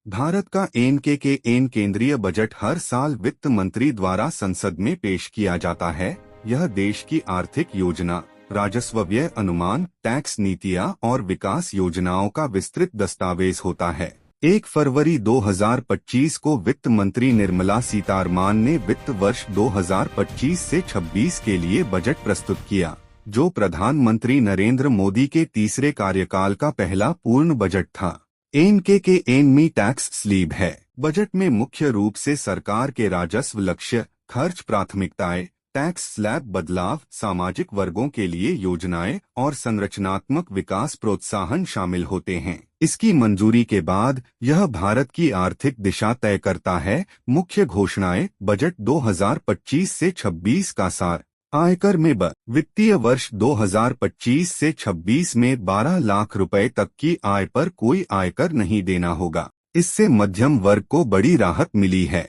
भारत का एन केंद्रीय बजट हर साल वित्त मंत्री द्वारा संसद में पेश किया जाता है। यह देश की आर्थिक योजना, राजस्व व्यय अनुमान, टैक्स नीतियां और विकास योजनाओं का विस्तृत दस्तावेज होता है। 1 फरवरी 2025 को वित्त मंत्री निर्मला सीतारमण ने वित्त वर्ष 2025 से 26 के लिए बजट प्रस्तुत किया, जो प्रधानमंत्री नरेंद्र मोदी के तीसरे कार्यकाल का पहला पूर्ण बजट था। एनमी टैक्स स्लैब है। बजट में मुख्य रूप से सरकार के राजस्व लक्ष्य, खर्च प्राथमिकताएं, टैक्स स्लैब बदलाव, सामाजिक वर्गों के लिए योजनाएं और संरचनात्मक विकास प्रोत्साहन शामिल होते हैं। इसकी मंजूरी के बाद यह भारत की आर्थिक दिशा तय करता है। मुख्य घोषणाएं: बजट 2025 से 26 का सार। आयकर में वित्तीय वर्ष 2025 से 26 में 12 लाख रुपए तक की आय पर कोई आयकर नहीं देना होगा। इससे मध्यम वर्ग को बड़ी राहत मिली है।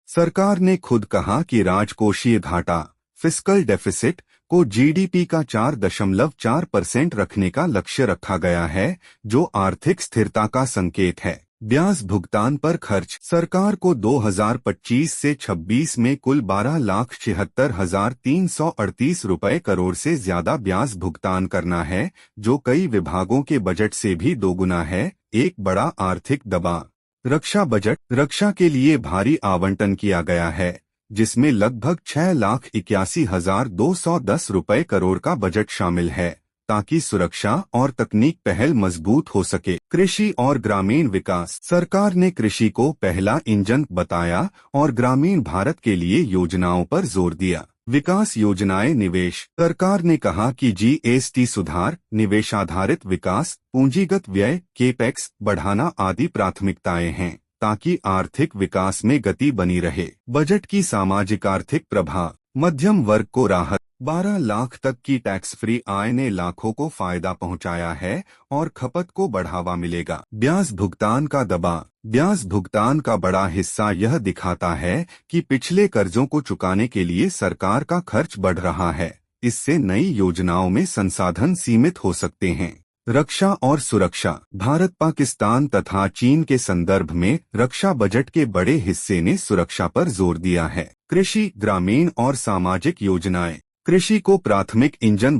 सरकार ने खुद कहा कि राजकोषीय घाटा, फिस्कल डेफिसिट को जीडीपी का 4.4% रखने का लक्ष्य रखा गया है, जो आर्थिक स्थिरता का संकेत है। ब्याज भुगतान पर खर्च: सरकार को 2025 से 26 में कुल 12,76,338 रुपए करोड़ से ज्यादा ब्याज भुगतान करना है, जो कई विभागों के बजट से भी दोगुना है। एक बड़ा आर्थिक दबाव: रक्षा बजट। रक्षा के लिए भारी आवंटन किया गया है, जिसमें लगभग 6,81,210 रुपए करोड़ का बजट शामिल है, ताकि सुरक्षा और तकनीक पहल मजबूत हो सके। कृषि और ग्रामीण विकास: सरकार ने कृषि को पहला इंजन बताया और ग्रामीण भारत के लिए योजनाओं पर जोर दिया। विकास योजनाएं। निवेश: सरकार ने कहा कि जीएसटी सुधार, निवेशाधारित विकास, पूंजीगत व्यय, केपेक्स बढ़ाना आदि प्राथमिकताएं हैं, ताकि आर्थिक विकास में गति बनी रहे। बजट की सामाजिक आर्थिक प्रभाव: मध्यम वर्ग को राहत। 12 लाख तक की टैक्स फ्री आय ने लाखों को फायदा पहुंचाया है और खपत को बढ़ावा मिलेगा। ब्याज भुगतान का दबाव: ब्याज भुगतान का बड़ा हिस्सा यह दिखाता है कि पिछले कर्जों को चुकाने के लिए सरकार का खर्च बढ़ रहा है। इससे नई योजनाओं में संसाधन सीमित हो सकते हैं। रक्षा और सुरक्षा: भारत, पाकिस्तान तथा चीन के संदर्भ में रक्षा बजट के बड़े हिस्से ने सुरक्षा पर जोर दिया है। कृषि, ग्रामीण और सामाजिक योजनाएं: कृषि को प्राथमिक इंजन